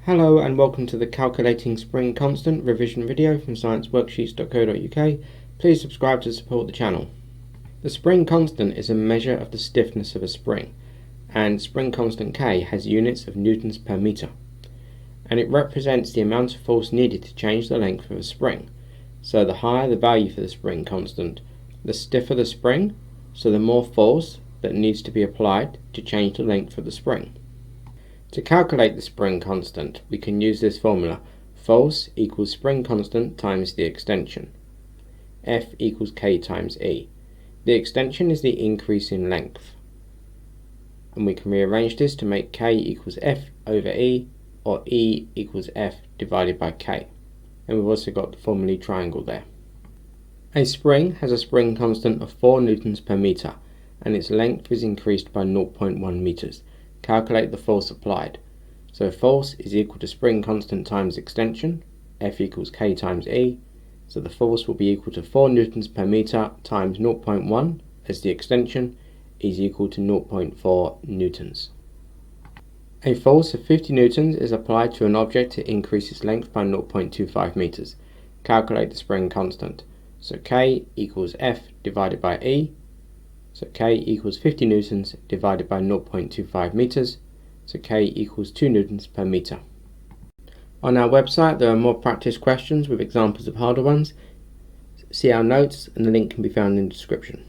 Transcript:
Hello and welcome to the Calculating Spring Constant revision video from scienceworksheets.co.uk. Please subscribe to support the channel. The spring constant is a measure of the stiffness of a spring, and spring constant K has units of newtons per meter, and it represents the amount of force needed to change the length of a spring. So the higher the value for the spring constant, the stiffer the spring, so the more force that needs to be applied to change the length of the spring. To calculate the spring constant, we can use this formula: force equals spring constant times the extension. F equals K times E. The extension is the increase in length, and we can rearrange this to make K equals F over E, or E equals F divided by K. And we've also got the formula triangle there. A spring has a spring constant of 4 newtons per meter, and its length is increased by 0.1 meters. Calculate the force applied. So force is equal to spring constant times extension, F equals K times E. So the force will be equal to 4 newtons per meter times 0.1 as the extension is equal to 0.4 newtons. A force of 50 newtons is applied to an object to increase its length by 0.25 meters. Calculate the spring constant. So K equals F divided by E. So K equals 50 newtons divided by 0.25 meters. So K equals 2 newtons per meter. On our website there are more practice questions with examples of harder ones. See our notes, and the link can be found in the description.